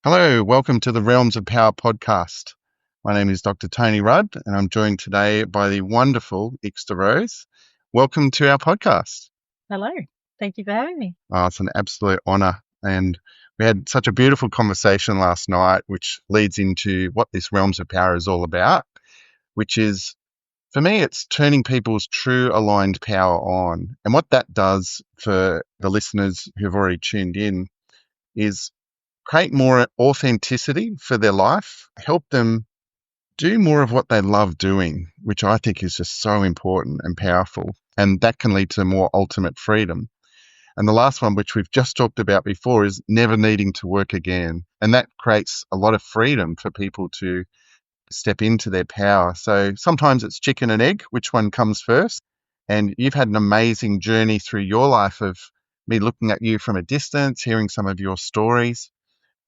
Hello, welcome to the Realms of Power podcast. My name is Dr. Tony Rudd, and I'm joined today by the wonderful Ixtah Rose. Welcome to our podcast. Hello. Thank you for having me. Oh, it's an absolute honour. And we had such a beautiful conversation last night, which leads into what this Realms of Power is all about, which is, for me, it's turning people's true aligned power on. And what that does for the listeners who've already tuned in is create more authenticity for their life, help them do more of what they love doing, which I think is just so important and powerful. And that can lead to more ultimate freedom. And the last one, which we've just talked about before, is never needing to work again. And that creates a lot of freedom for people to step into their power. So sometimes it's chicken and egg, which one comes first? And you've had an amazing journey through your life of me looking at you from a distance, hearing some of your stories.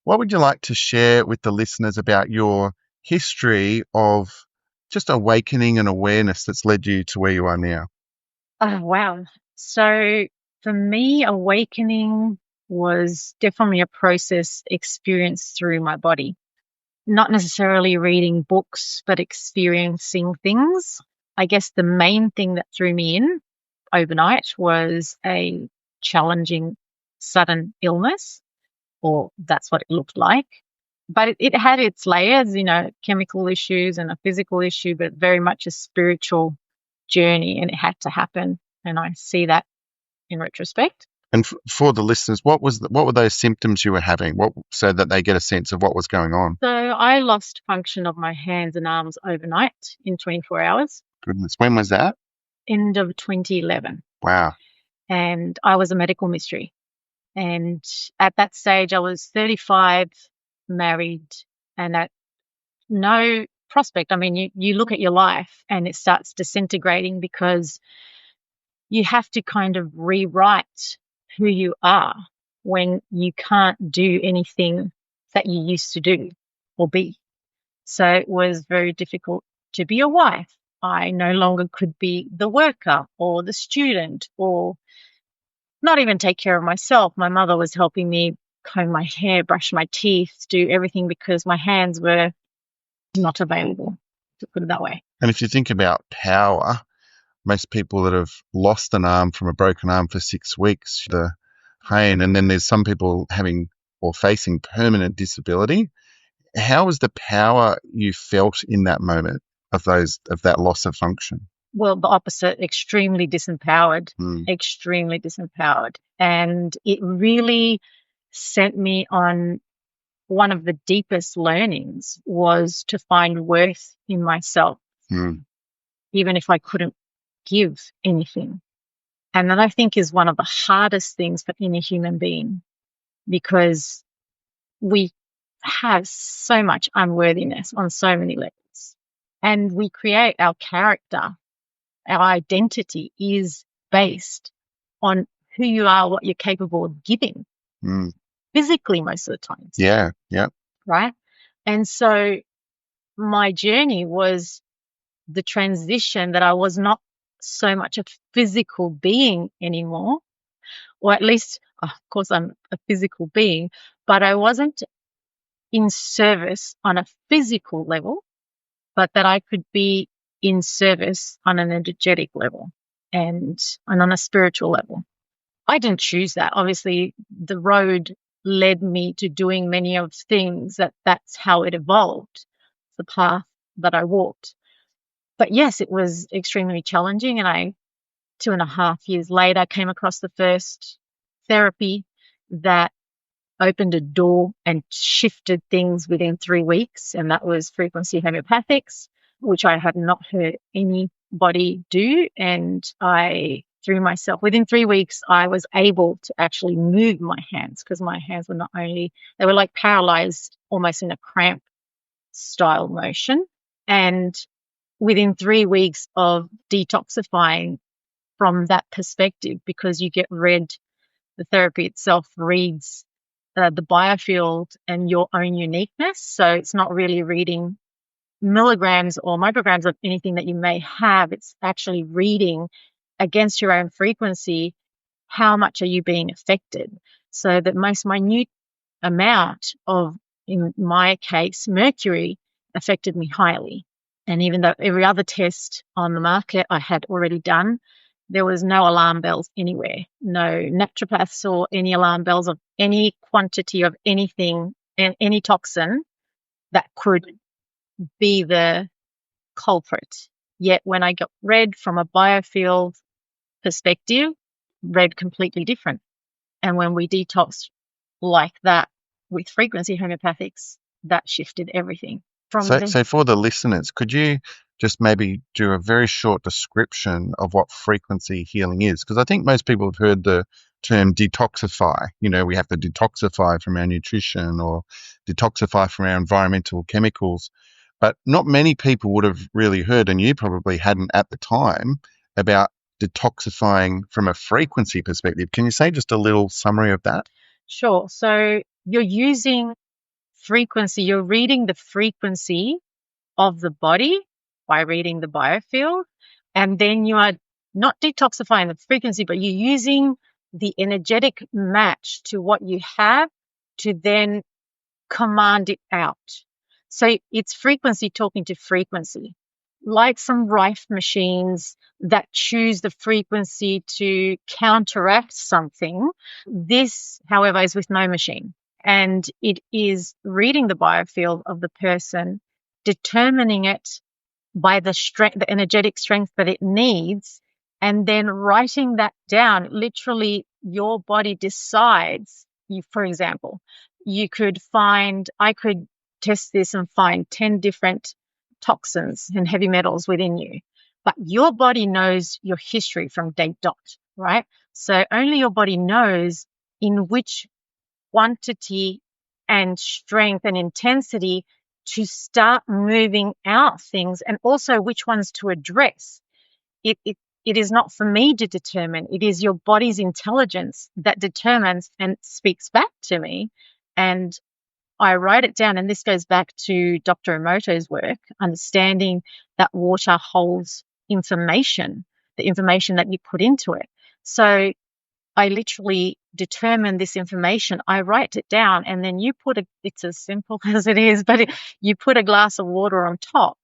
What would you like to share with the listeners about your history of just awakening and awareness that's led you to where you are now? Oh, wow. So for me, awakening was definitely a process experienced through my body. Not necessarily reading books, but experiencing things. I guess the main thing that threw me in overnight was a challenging sudden illness, or that's what it looked like. But it had its layers, chemical issues and a physical issue, but very much a spiritual journey, and it had to happen. And I see that in retrospect. And for the listeners, what were those symptoms you were having? So that they get a sense of what was going on? So I lost function of my hands and arms overnight in 24 hours. Goodness, when was that? End of 2011. Wow. And I was a medical mystery. And at that stage, I was 35, married, and at no prospect. I mean, you look at your life and it starts disintegrating because you have to kind of rewrite who you are when you can't do anything that you used to do or be. So it was very difficult to be a wife. I no longer could be the worker or the student or not even take care of myself. My mother was helping me comb my hair, brush my teeth, do everything because my hands were not available, to put it that way. And if you think about power, most people that have lost an arm from a broken arm for 6 weeks, the pain, and then there's some people having or facing permanent disability. How was the power you felt in that moment of that loss of function? Well, the opposite, extremely disempowered, extremely disempowered. And it really sent me on one of the deepest learnings was to find worth in myself, even if I couldn't give anything. And that I think is one of the hardest things for any human being, because we have so much unworthiness on so many levels. And we create our character. Our identity is based on who you are, what you're capable of giving, physically most of the time. Yeah. Right? And so my journey was the transition that I was not so much a physical being anymore, or at least, of course, I'm a physical being, but I wasn't in service on a physical level, but that I could be in service on an energetic level and on a spiritual level. I didn't choose that. Obviously, the road led me to doing many of things that's how it evolved, the path that I walked. But yes, it was extremely challenging. And 2.5 years later, came across the first therapy that opened a door and shifted things within 3 weeks. And that was frequency homeopathics, which I had not heard anybody do. And I threw myself, within 3 weeks, I was able to actually move my hands, because my hands were they were like paralyzed, almost in a cramp style motion. And within 3 weeks of detoxifying from that perspective, because you get read, the therapy itself reads the biofield and your own uniqueness. So it's not really reading milligrams or micrograms of anything that you may have. It's actually reading against your own frequency, how much are you being affected? So that most minute amount of in my case, mercury affected me highly. And even though every other test on the market I had already done, there was no alarm bells anywhere. No naturopaths or any alarm bells of any quantity of anything and any toxin that could be the culprit. Yet when I got read from a biofield perspective, read completely different. And when we detoxed like that with frequency homeopathics, that shifted everything. So for the listeners, could you just maybe do a very short description of what frequency healing is? Because I think most people have heard the term detoxify. You know, we have to detoxify from our nutrition or detoxify from our environmental chemicals. But not many people would have really heard, and you probably hadn't at the time, about detoxifying from a frequency perspective. Can you say just a little summary of that? Sure. So you're using frequency, you're reading the frequency of the body by reading the biofield, and then you are not detoxifying the frequency, but you're using the energetic match to what you have to then command it out. So it's frequency talking to frequency, like some rife machines that choose the frequency to counteract something. This, however, is with no machine. And it is reading the biofield of the person, determining it by the strength, the energetic strength that it needs, and then writing that down. Literally, your body decides. For example, I could test this and find 10 different toxins and heavy metals within you, but your body knows your history from day dot, right? So only your body knows in which quantity and strength and intensity to start moving out things, and also which ones to address. It is not for me to determine. It is your body's intelligence that determines and speaks back to me. And I write it down. And this goes back to Dr. Emoto's work, understanding that water holds information, the information that you put into it. So I literally determine this information. I write it down, and then it's as simple as it is, but you put a glass of water on top,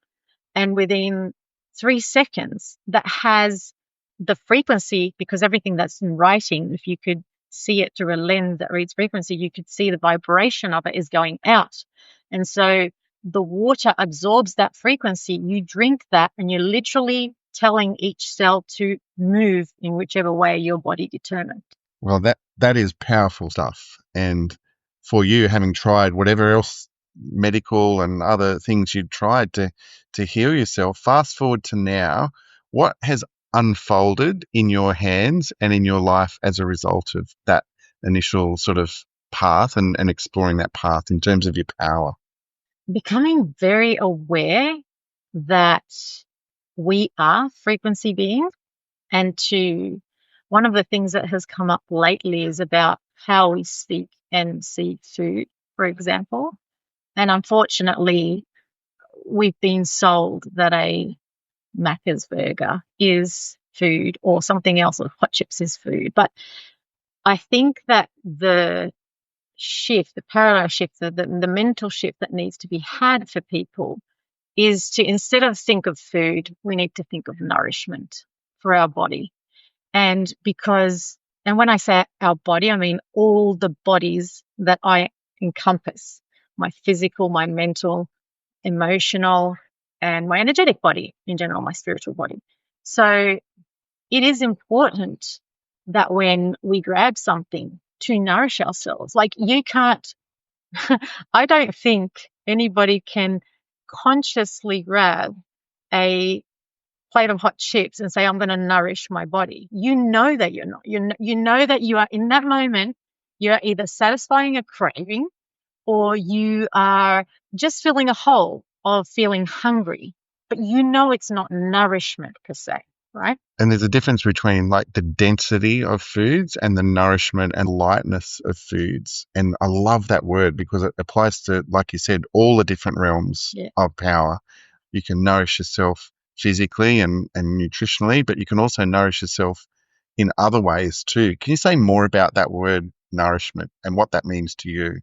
and within 3 seconds that has the frequency, because everything that's in writing, if you could see it through a lens that reads frequency, you could see the vibration of it is going out. And so the water absorbs that frequency. You drink that, and you're literally telling each cell to move in whichever way your body determined. Well, that is powerful stuff. And for you, having tried whatever else medical and other things you'd tried to heal yourself, fast forward to now, what has unfolded in your hands and in your life as a result of that initial sort of path and exploring that path in terms of your power? Becoming very aware that we are frequency beings. And one of the things that has come up lately is about how we speak and see food, for example. And unfortunately, we've been sold that a Macca's burger is food, or something else, or hot chips is food. But I think that the parallel shift, the mental shift that needs to be had for people is to, instead of think of food, we need to think of nourishment for our body. And when I say our body, I mean all the bodies that I encompass: my physical, my mental, emotional, and my energetic body in general, my spiritual body. So it is important that when we grab something, to nourish ourselves. Like, you can't, I don't think anybody can consciously grab a plate of hot chips and say, I'm going to nourish my body. You know that you're not. You know that you are, in that moment, you're either satisfying a craving, or you are just filling a hole of feeling hungry. But you know it's not nourishment per se, right? And there's a difference between like the density of foods and the nourishment and lightness of foods. And I love that word because it applies to, like you said, all the different realms of power. You can nourish yourself physically and nutritionally, but you can also nourish yourself in other ways too. Can you say more about that word nourishment and what that means to you?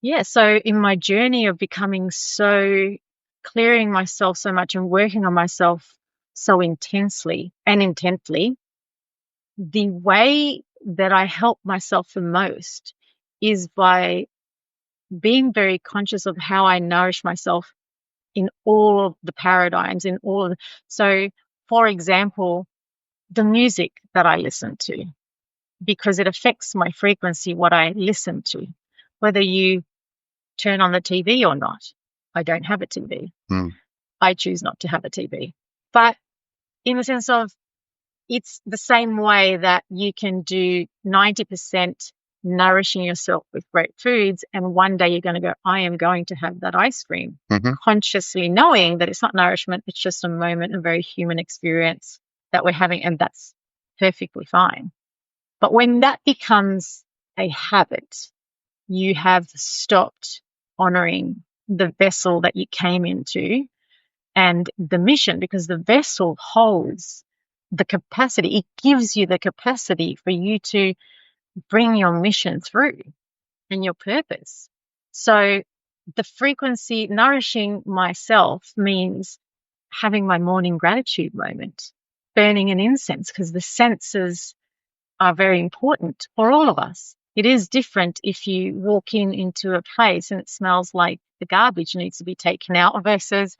Yeah. So in my journey of becoming so clearing myself so much and working on myself so intensely and intently, the way that I help myself the most is by being very conscious of how I nourish myself in all of the paradigms, in all of the, so for example, the music that I listen to, because it affects my frequency, what I listen to, whether you turn on the TV or not. I don't have a TV. Mm. I choose not to have a TV. But in the sense of, it's the same way that you can do 90% nourishing yourself with great foods, and one day you're going to go, I am going to have that ice cream, Hmm. consciously knowing that it's not nourishment, it's just a moment, a very human experience that we're having, and that's perfectly fine. But when that becomes a habit, you have stopped honoring the vessel that you came into and the mission, because the vessel holds the capacity. It gives you the capacity for you to bring your mission through and your purpose. So the frequency, nourishing myself, means having my morning gratitude moment, burning an incense, because the senses are very important for all of us. It is different if you walk into a place and it smells like the garbage needs to be taken out, versus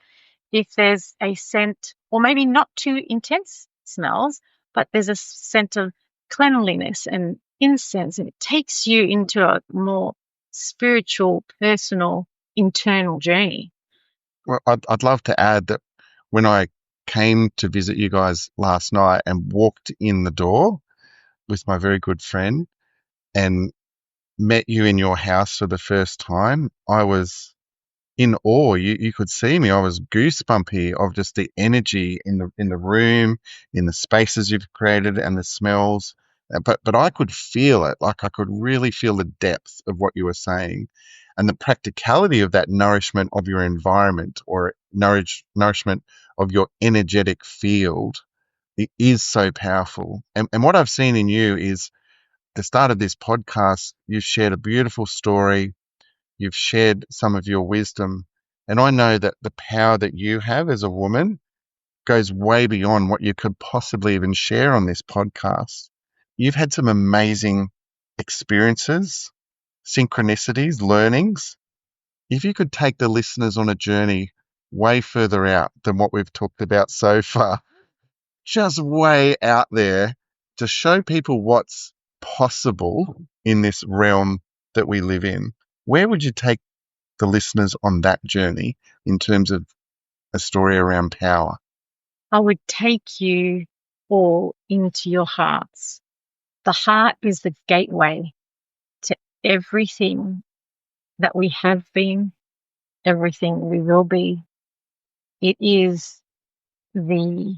if there's a scent, or maybe not too intense smells, but there's a scent of cleanliness and incense, and it takes you into a more spiritual, personal, internal journey. Well, I'd love to add that when I came to visit you guys last night and walked in the door with my very good friend and met you in your house for the first time, I was in awe. You could see me. I was goosebumpy of just the energy in the room, in the spaces you've created, and the smells. But I could feel it. Like I could really feel the depth of what you were saying, and the practicality of that nourishment of your environment, or nourishment of your energetic field. It is so powerful. And what I've seen in you is the start of this podcast. You've shared a beautiful story. You've shared some of your wisdom. And I know that the power that you have as a woman goes way beyond what you could possibly even share on this podcast. You've had some amazing experiences, synchronicities, learnings. If you could take the listeners on a journey way further out than what we've talked about so far, just way out there, to show people what's possible in this realm that we live in, where would you take the listeners on that journey in terms of a story around power? I would take you all into your hearts. The heart is the gateway to everything that we have been, everything we will be. It is the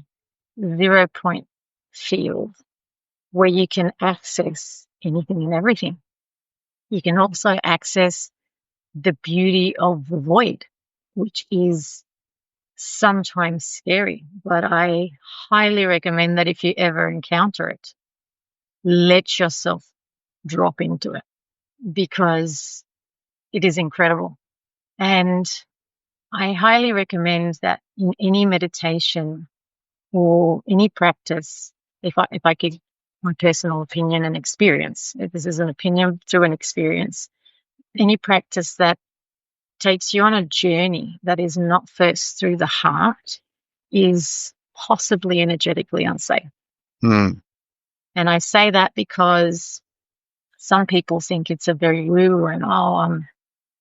0 point field where you can access anything and everything. You can also access the beauty of the void, which is sometimes scary, but I highly recommend that if you ever encounter it, let yourself drop into it, because it is incredible. And I highly recommend that in any meditation or any practice, if I give my personal opinion and experience, if this is an opinion through an experience, any practice that takes you on a journey that is not first through the heart is possibly energetically unsafe. Mm. And I say that because some people think it's a very woo and, oh,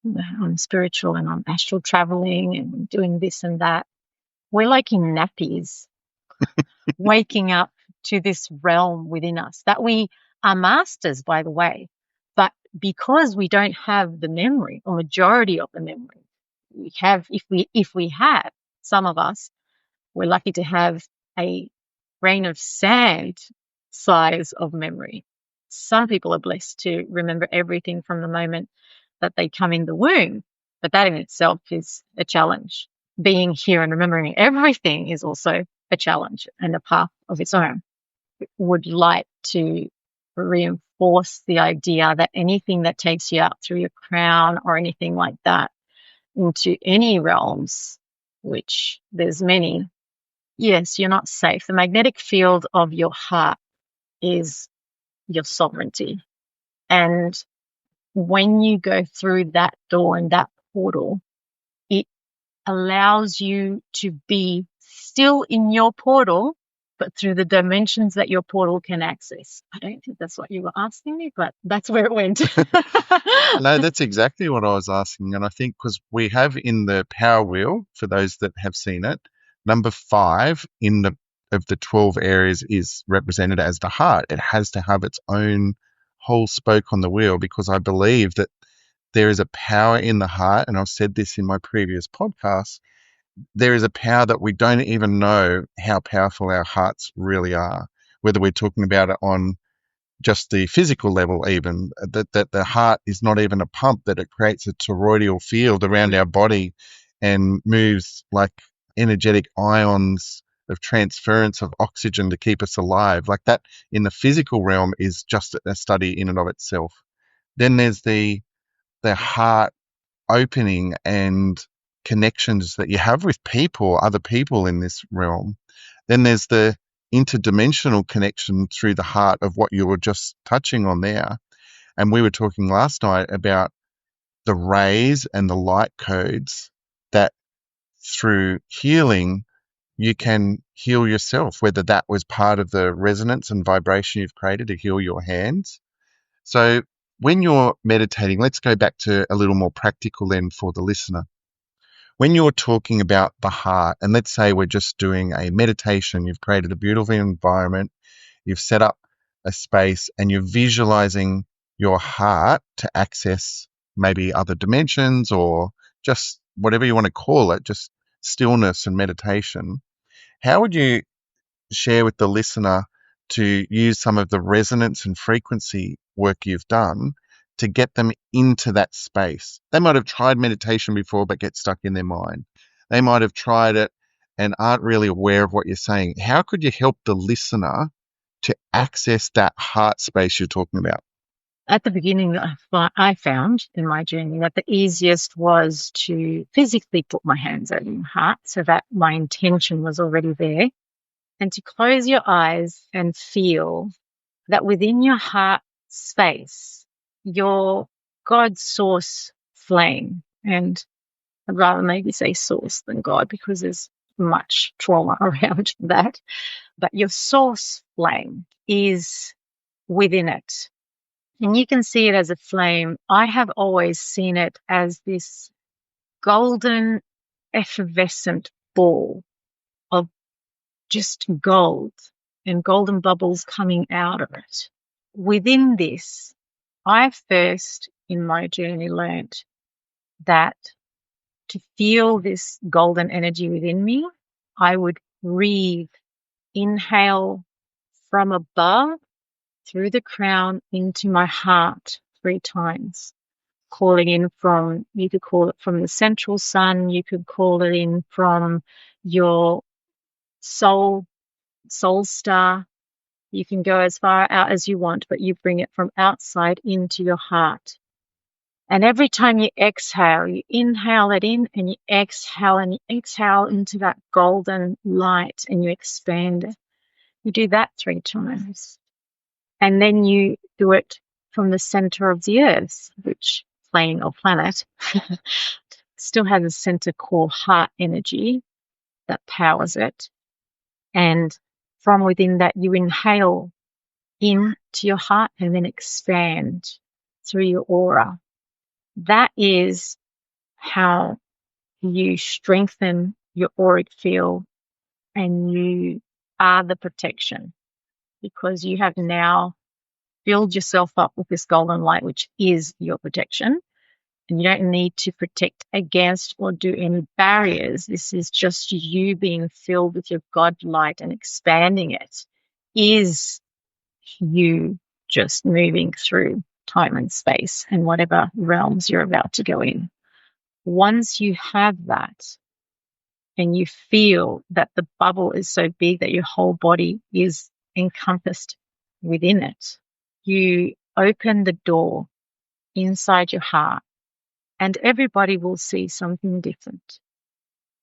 I'm spiritual and I'm astral traveling and doing this and that. We're like in nappies, waking up to this realm within us that we are masters, by the way. But because we don't have the memory, or majority of the memory, we have, if we have, some of us, we're lucky to have a grain of sand size of memory. Some people are blessed to remember everything from the moment that they come in the womb, but that in itself is a challenge. Being here and remembering everything is also a challenge and a path of its own. Would like to reinforce the idea that anything that takes you out through your crown or anything like that into any realms, which there's many, yes, you're not safe. The magnetic field of your heart is your sovereignty. And when you go through that door and that portal, it allows you to be still in your portal, but through the dimensions that your portal can access. I don't think that's what you were asking me, but that's where it went. No, that's exactly what I was asking. And I think because we have in the Power Wheel, for those that have seen it, number 5 in the of the 12 areas is represented as the heart. It has to have its own whole spoke on the wheel, because I believe that there is a power in the heart. And I've said this in my previous podcast. There is a power that we don't even know how powerful our hearts really are, whether we're talking about it on just the physical level, even that the heart is not even a pump, that it creates a toroidal field around our body and moves like energetic ions of transference of oxygen to keep us alive. Like that in the physical realm is just a study in and of itself. Then there's the heart opening and connections that you have with people, other people in this realm. Then there's the interdimensional connection through the heart of what you were just touching on there. And we were talking last night about the rays and the light codes that through healing, you can heal yourself, whether that was part of the resonance and vibration you've created to heal your hands. So when you're meditating, let's go back to a little more practical then for the listener. When you're talking about the heart, and let's say we're just doing a meditation, you've created a beautiful environment, you've set up a space, and you're visualizing your heart to access maybe other dimensions or just whatever you want to call it, just stillness and meditation. How would you share with the listener to use some of the resonance and frequency work you've done to get them into that space? They might have tried meditation before but get stuck in their mind. They might have tried it and aren't really aware of what you're saying. How could you help the listener to access that heart space you're talking about? At the beginning, I found in my journey that the easiest was to physically put my hands over my heart so that my intention was already there, and to close your eyes and feel that within your heart space, your God source flame, and I'd rather maybe say source than God because there's much trauma around that, but your source flame is within it. And you can see it as a flame. I have always seen it as this golden, effervescent ball of just gold and golden bubbles coming out of it. Within this, I first in my journey learnt that to feel this golden energy within me, I would breathe, inhale from above through the crown into my heart 3 times, calling in from, you could call it from the central sun, you could call it in from your soul star. You can go as far out as you want, but you bring it from outside into your heart. And every time you exhale, you inhale it in and you exhale into that golden light and you expand it. You do that 3 times. And then you do it from the center of the earth, which plane or planet still has a center core heart energy that powers it. And from within that, you inhale into your heart and then expand through your aura. That is how you strengthen your auric field, and you are the protection, because you have now filled yourself up with this golden light, which is your protection. And you don't need to protect against or do any barriers. This is just you being filled with your God light and expanding it is you just moving through time and space and whatever realms you're about to go in. Once you have that and you feel that the bubble is so big that your whole body is encompassed within it, you open the door inside your heart, and everybody will see something different.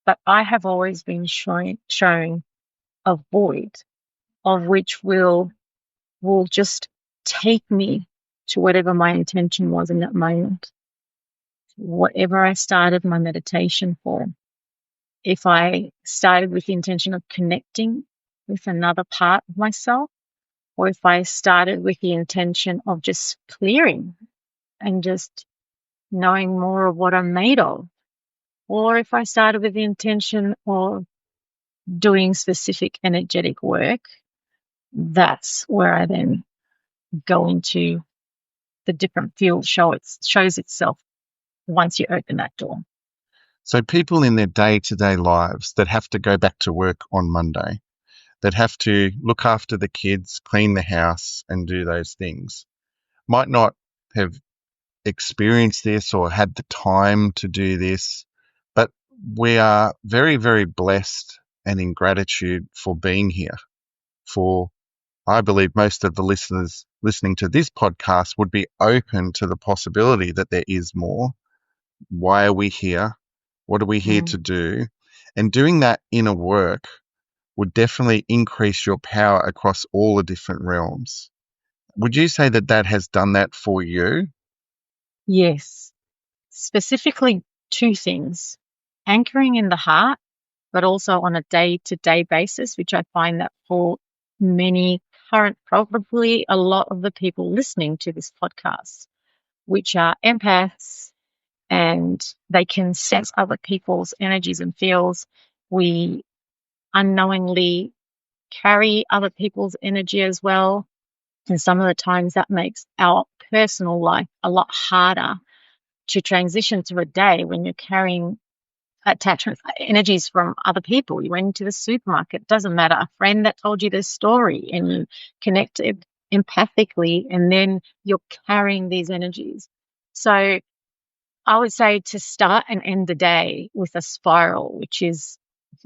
But I have always been showing a void of which will just take me to whatever my intention was in that moment. Whatever I started my meditation for, if I started with the intention of connecting with another part of myself, or if I started with the intention of just clearing and just knowing more of what I'm made of, or if I started with the intention of doing specific energetic work, that's where I then go into the different field shows itself once you open that door. So people in their day-to-day lives that have to go back to work on Monday, that have to look after the kids, clean the house and do those things, might not have experienced this or had the time to do this, but we are very, very blessed and in gratitude for being here. For I believe most of the listeners listening to this podcast would be open to the possibility that there is more. Why are we here? What are we here to do? And doing that inner work would definitely increase your power across all the different realms. Would you say that that has done that for you? Yes. Specifically, two things: anchoring in the heart, but also on a day-to-day basis, which I find that for many probably a lot of the people listening to this podcast, which are empaths, and they can sense other people's energies and feels. We unknowingly carry other people's energy as well. And some of the times that makes our personal life a lot harder to transition through a day when you're carrying attachment energies from other people. You went into the supermarket, doesn't matter, a friend that told you this story and you connected empathically, and then you're carrying these energies. So I would say to start and end the day with a spiral, which is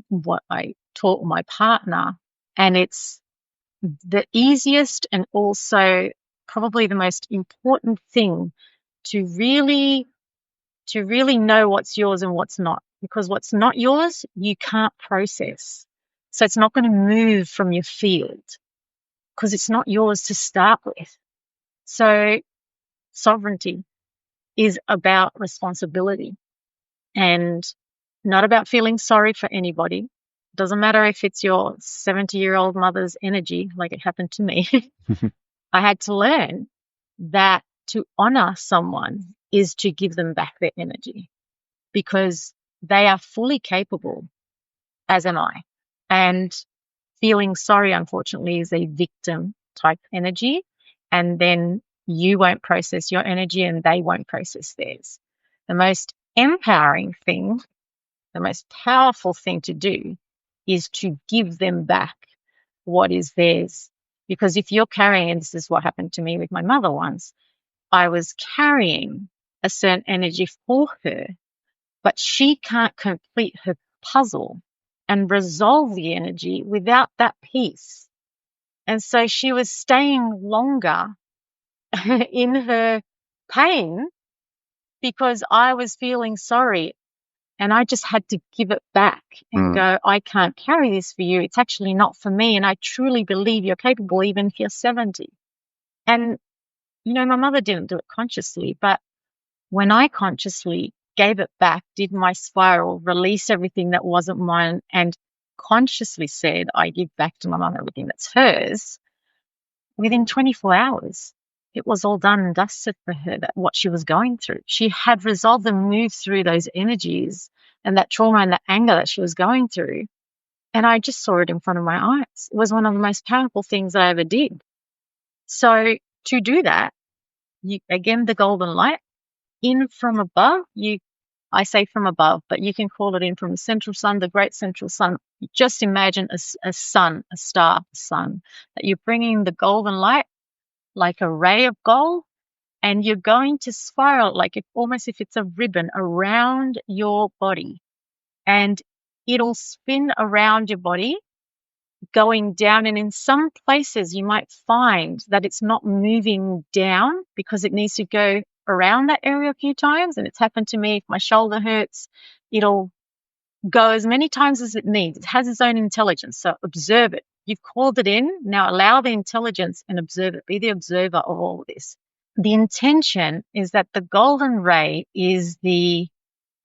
what I taught my partner. And it's the easiest and also probably the most important thing to really know what's yours and what's not, because what's not yours, you can't process. So it's not going to move from your field because it's not yours to start with. So sovereignty is about responsibility and not about feeling sorry for anybody. Doesn't matter if it's your 70-year-old mother's energy, like it happened to me. I had to learn that to honor someone is to give them back their energy, because they are fully capable, as am I. And feeling sorry, unfortunately, is a victim type energy. And then you won't process your energy and they won't process theirs. The most empowering thing, the most powerful thing to do is to give them back what is theirs. Because if you're carrying, and this is what happened to me with my mother once, I was carrying a certain energy for her, but she can't complete her puzzle and resolve the energy without that piece. And so she was staying longer in her pain because I was feeling sorry. And I just had to give it back and go, I can't carry this for you. It's actually not for me. And I truly believe you're capable, even if you're 70. And, my mother didn't do it consciously, but when I consciously gave it back, did my spiral, release everything that wasn't mine, and consciously said, I give back to my mum everything that's hers, within 24 hours, it was all done and dusted for her, that what she was going through. She had resolved and moved through those energies and that trauma and that anger that she was going through. And I just saw it in front of my eyes. It was one of the most powerful things I ever did. So to do that, again, the golden light, in from above, I say from above, but you can call it in from the central sun, the great central sun. Just imagine a sun, a star, a sun, that you're bringing the golden light like a ray of gold, and you're going to spiral like almost if it's a ribbon around your body, and it'll spin around your body going down. And in some places, you might find that it's not moving down because it needs to go around that area a few times. And it's happened to me. If my shoulder hurts, it'll go as many times as it needs. It has its own intelligence. So observe it. You've called it in. Now allow the intelligence and observe it. Be the observer of all of this. The intention is that the golden ray is the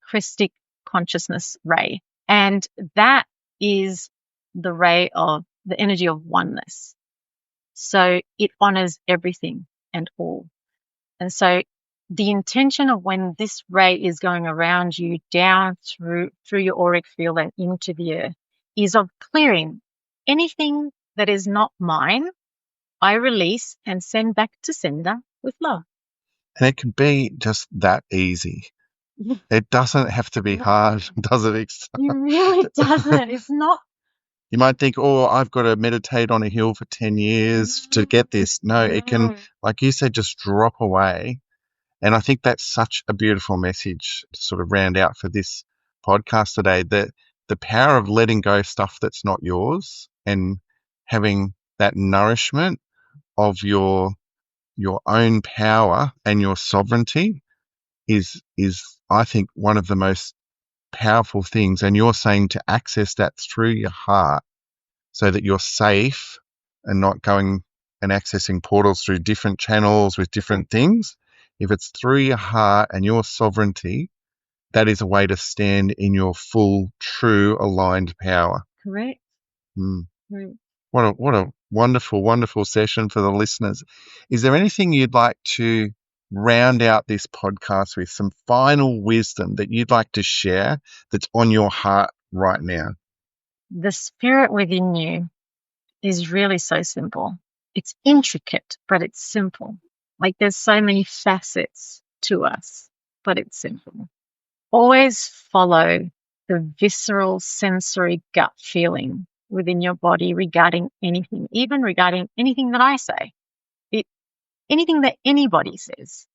Christic consciousness ray. And that is the ray of the energy of oneness. So it honors everything and all. And so the intention of when this ray is going around you down through your auric field and into the earth is of clearing anything that is not mine. I release and send back to sender with love. And it can be just that easy. It doesn't have to be hard, does it? It really doesn't. It's not. You might think, oh, I've got to meditate on a hill for 10 years to get this. No, it can, like you said, just drop away. And I think that's such a beautiful message to sort of round out for this podcast today, that the power of letting go of stuff that's not yours and having that nourishment of your own power and your sovereignty is I think one of the most powerful things. And you're saying to access that through your heart so that you're safe and not going and accessing portals through different channels with different things. If it's through your heart and your sovereignty, that is a way to stand in your full, true, aligned power. Correct. Right. What a wonderful, wonderful session for the listeners. Is there anything you'd like to round out this podcast with, some final wisdom that you'd like to share that's on your heart right now? The spirit within you is really so simple. It's intricate, but it's simple. Like there's so many facets to us, but it's simple. Always follow the visceral sensory gut feeling within your body regarding anything, even regarding anything that I say, anything that anybody says.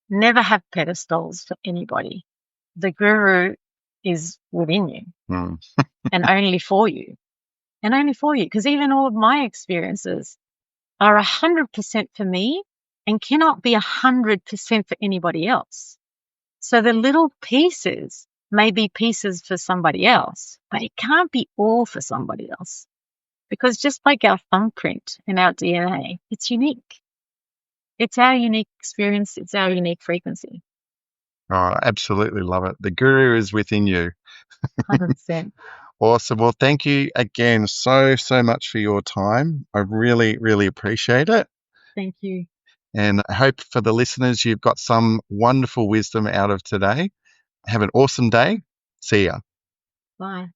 Never have pedestals for anybody. The guru is within you and only for you. And only for you. Because even all of my experiences are 100% for me and cannot be 100% for anybody else. So the little pieces may be pieces for somebody else, but it can't be all for somebody else. Because just like our thumbprint and our DNA, it's unique. It's our unique experience. It's our unique frequency. Oh, I absolutely love it. The guru is within you. 100%. Awesome. Well, thank you again so much for your time. I really, really appreciate it. Thank you. And I hope for the listeners, you've got some wonderful wisdom out of today. Have an awesome day. See ya. Bye.